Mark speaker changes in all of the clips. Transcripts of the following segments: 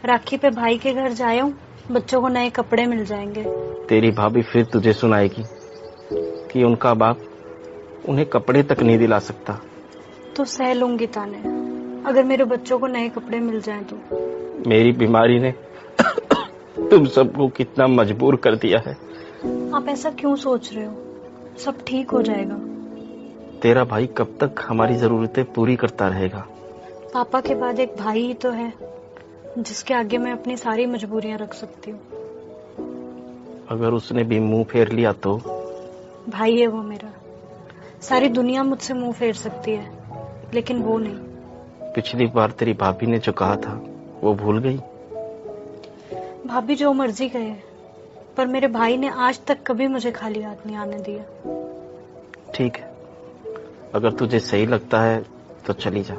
Speaker 1: राखी पे भाई के घर जाऊं, बच्चों को नए कपड़े मिल जाएंगे।
Speaker 2: तेरी भाभी फिर तुझे सुनाएगी कि उनका बाप उन्हें कपड़े तक नहीं दिला सकता।
Speaker 1: तो सह लूंगी ताने, अगर मेरे बच्चों को नए कपड़े मिल जाएं तो।
Speaker 2: मेरी बीमारी ने तुम सबको कितना मजबूर कर दिया है।
Speaker 1: आप ऐसा क्यों सोच रहे हो? सब ठीक हो जाएगा।
Speaker 2: तेरा भाई कब तक हमारी जरूरतें पूरी करता रहेगा?
Speaker 1: पापा के बाद एक भाई ही तो है जिसके आगे मैं अपनी सारी मजबूरियां रख सकती हूँ।
Speaker 2: अगर उसने भी मुंह फेर लिया तो?
Speaker 1: भाई है वो मेरा। सारी दुनिया मुझसे मुंह फेर सकती है, लेकिन वो नहीं।
Speaker 2: पिछली बार तेरी भाभी ने जो कहा था वो भूल गई?
Speaker 1: भाभी जो मर्जी कहे, पर मेरे भाई ने आज तक कभी मुझे खाली हाथ नहीं आने दिया।
Speaker 2: ठीक है, अगर तुझे सही लगता है तो चली जा।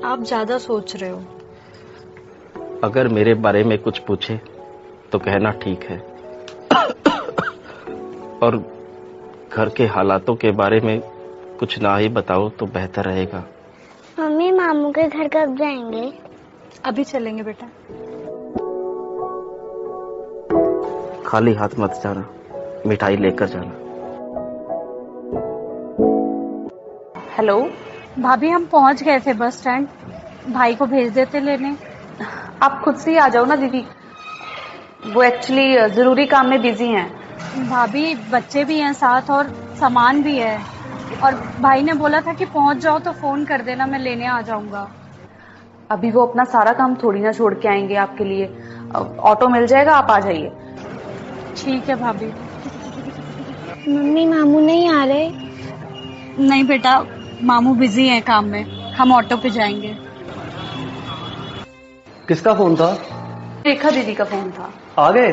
Speaker 1: आप ज्यादा सोच रहे हो।
Speaker 2: अगर मेरे बारे में कुछ पूछे तो कहना ठीक है, और घर के हालातों के बारे में कुछ ना ही बताओ तो बेहतर रहेगा।
Speaker 3: मम्मी मामू के घर कब जाएंगे?
Speaker 1: अभी चलेंगे बेटा।
Speaker 2: खाली हाथ मत जाना, मिठाई लेकर जाना।
Speaker 4: हेलो
Speaker 1: भाभी, हम पहुंच गए थे बस स्टैंड। भाई को भेज देते लेने।
Speaker 4: आप खुद से ही आ जाओ ना दीदी, वो एक्चुअली जरूरी काम में बिजी हैं।
Speaker 1: भाभी, बच्चे भी हैं साथ और सामान भी है, और भाई ने बोला था कि पहुंच जाओ तो फोन कर देना, मैं लेने आ जाऊंगा।
Speaker 4: अभी वो अपना सारा काम थोड़ी ना छोड़ के आएंगे आपके लिए। ऑटो मिल जाएगा, आप आ जाइए।
Speaker 1: ठीक है भाभी।
Speaker 3: मम्मी मामू नहीं आ रहे?
Speaker 1: नहीं बेटा, मामू बिजी हैं काम में, हम ऑटो पे जाएंगे।
Speaker 5: किसका फोन था?
Speaker 4: रेखा दीदी का फोन था।
Speaker 5: आ गए?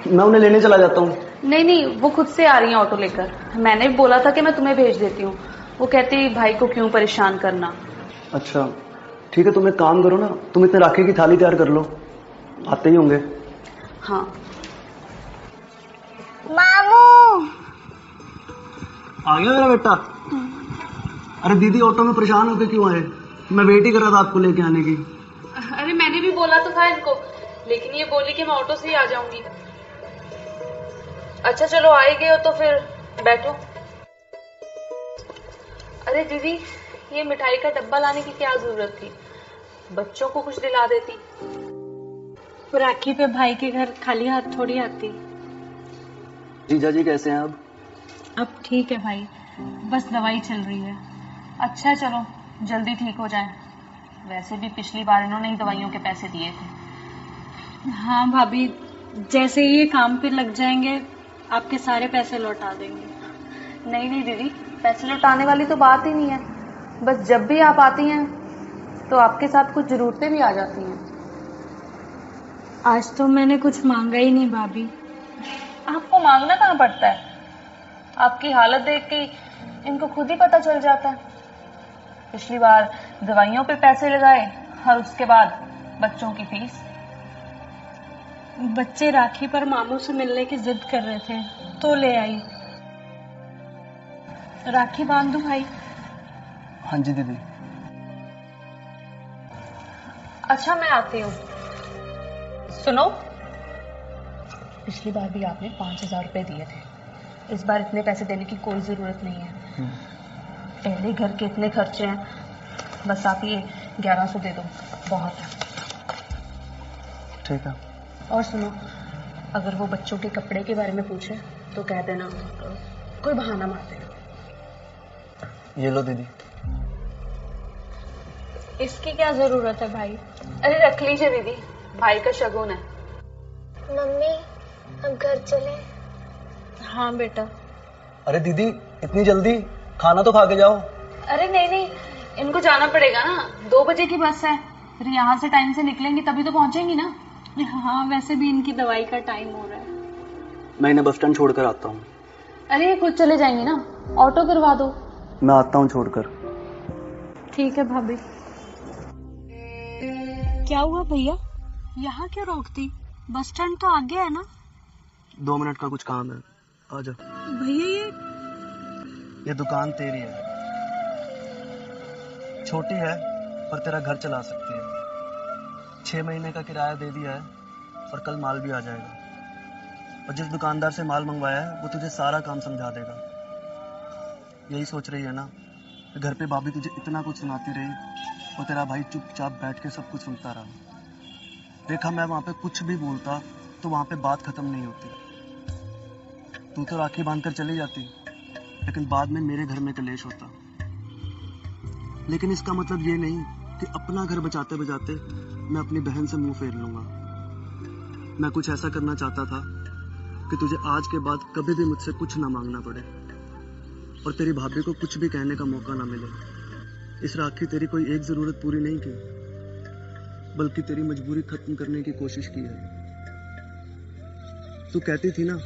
Speaker 5: मैं उन्हें लेने चला जाता हूँ।
Speaker 4: नहीं नहीं, वो खुद से आ रही हैं ऑटो लेकर। मैंने भी बोला था कि मैं तुम्हें भेज देती हूँ, वो कहती भाई को क्यों परेशान करना।
Speaker 5: अच्छा ठीक है, तुम एक काम करो ना, तुम इतने राखी की थाली तैयार कर लो, आते ही होंगे।
Speaker 4: हाँ।
Speaker 3: मामू
Speaker 5: आ गया मेरा बेटा? अरे दीदी ऑटो में परेशान होकर क्यों आए? मैं वेट ही कर रहा था आपको लेके आने की।
Speaker 4: अरे मैंने भी बोला तो था इनको, लेकिन ये बोली कि मैं ऑटो से ही आ जाऊंगी। अच्छा चलो, आ ही गए हो तो फिर बैठो। अरे दीदी, ये मिठाई का डब्बा लाने की क्या जरूरत थी? बच्चों को कुछ दिला देती।
Speaker 1: राखी पे भाई के घर खाली हाथ थोड़ी आती।
Speaker 5: जीजा जी कैसे हैं अब?
Speaker 1: अब ठीक है भाई, बस दवाई चल रही है।
Speaker 4: अच्छा चलो, जल्दी ठीक हो जाए। वैसे भी पिछली बार इन्होंने ही दवाइयों के पैसे दिए थे।
Speaker 1: हाँ भाभी, जैसे ही ये काम पे लग जाएंगे आपके सारे पैसे लौटा देंगे।
Speaker 4: नहीं नहीं दीदी, पैसे लौटाने वाली तो बात ही नहीं है। बस जब भी आप आती हैं तो आपके साथ कुछ जरूरतें भी आ जाती हैं।
Speaker 1: आज तो मैंने कुछ मांगा ही नहीं भाभी।
Speaker 4: आपको मांगना कहाँ पड़ता है? आपकी हालत देख के इनको खुद ही पता चल जाता है। पिछली बार दवाइयों पे पैसे लगाए और उसके बाद बच्चों की फीस।
Speaker 1: बच्चे राखी पर मामू से मिलने की जिद कर रहे थे तो ले आई। राखी बांध दूं भाई?
Speaker 5: हाँ जी दीदी।
Speaker 4: अच्छा मैं आती हूँ। सुनो, पिछली बार भी आपने 5,000 रुपए दिए थे, इस बार इतने पैसे देने की कोई जरूरत नहीं है। पहले घर के इतने खर्चे हैं, बस आप ये 1100 दे दो, बहुत है।
Speaker 5: ठीक है।
Speaker 4: और सुनो, अगर वो बच्चों के कपड़े के बारे में पूछे तो कह देना, कोई बहाना मार देना।
Speaker 5: ये लो दीदी।
Speaker 1: इसकी क्या जरूरत है भाई?
Speaker 4: अरे रख लीजिए दीदी, भाई का शगुन है।
Speaker 3: मम्मी अब घर चले?
Speaker 1: हाँ बेटा।
Speaker 5: अरे दीदी इतनी जल्दी? खाना तो खा के जाओ।
Speaker 4: अरे नहीं नहीं, इनको जाना पड़ेगा ना, 2 बजे की बस है, फिर यहाँ से टाइम से निकलेंगी तभी तो पहुंचेंगी ना।
Speaker 1: हाँ, वैसे भी इनकी दवाई का टाइम हो रहा है।
Speaker 5: मैं इन्हें बस स्टैंड छोड़कर आता हूँ।
Speaker 4: अरे ये खुद चले जाएंगे ना, ऑटो करवा दो।
Speaker 5: मैं आता हूँ छोड़कर।
Speaker 1: ठीक है भाभी। क्या हुआ भैया, यहाँ क्यों रोकती? बस स्टैंड तो आगे है ना।
Speaker 5: 2 मिनट का कुछ काम है, आ जा।
Speaker 1: भैया
Speaker 5: ये दुकान तेरी है, छोटी है पर तेरा घर चला सकती है। 6 महीने का किराया दे दिया है और कल माल भी आ जाएगा। और जिस दुकानदार से माल मंगवाया है वो तुझे सारा काम समझा देगा। यही सोच रही है ना कि घर पे भाभी तुझे इतना कुछ सुनाती रही और तेरा भाई चुपचाप बैठ के सब कुछ सुनता रहा। देखा, मैं वहां पे कुछ भी बोलता तो वहां पे बात खत्म नहीं होती। तू तो राखी बांधकर चली जाती, लेकिन बाद में मेरे घर में कलेश होता। लेकिन इसका मतलब ये नहीं कि अपना घर बचाते बचाते मैं अपनी बहन से मुंह फेर लूंगा। मैं कुछ ऐसा करना चाहता था कि तुझे आज के बाद कभी भी मुझसे कुछ ना मांगना पड़े और तेरी भाभी को कुछ भी कहने का मौका ना मिले। इस राखी तेरी कोई एक जरूरत पूरी नहीं की, बल्कि तेरी मजबूरी खत्म करने की कोशिश की है। तू कहती थी ना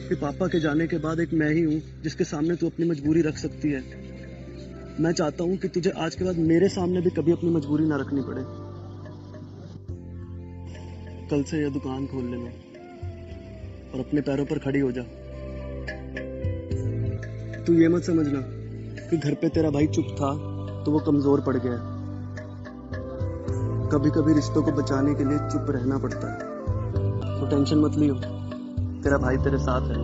Speaker 5: कि पापा के जाने के बाद एक मैं ही हूं जिसके सामने तू अपनी मजबूरी रख सकती है। मैं चाहता हूं कि तुझे आज के बाद मेरे सामने भी कभी अपनी मजबूरी ना रखनी पड़े। कल से यह दुकान खोल लेना और अपने पैरों पर खड़ी हो जा। तू ये मत समझना कि घर पे तेरा भाई चुप था तो वो कमजोर पड़ गया। कभी कभी रिश्तों को बचाने के लिए चुप रहना पड़ता है। तो टेंशन मत लियो, तेरा भाई तेरे साथ है।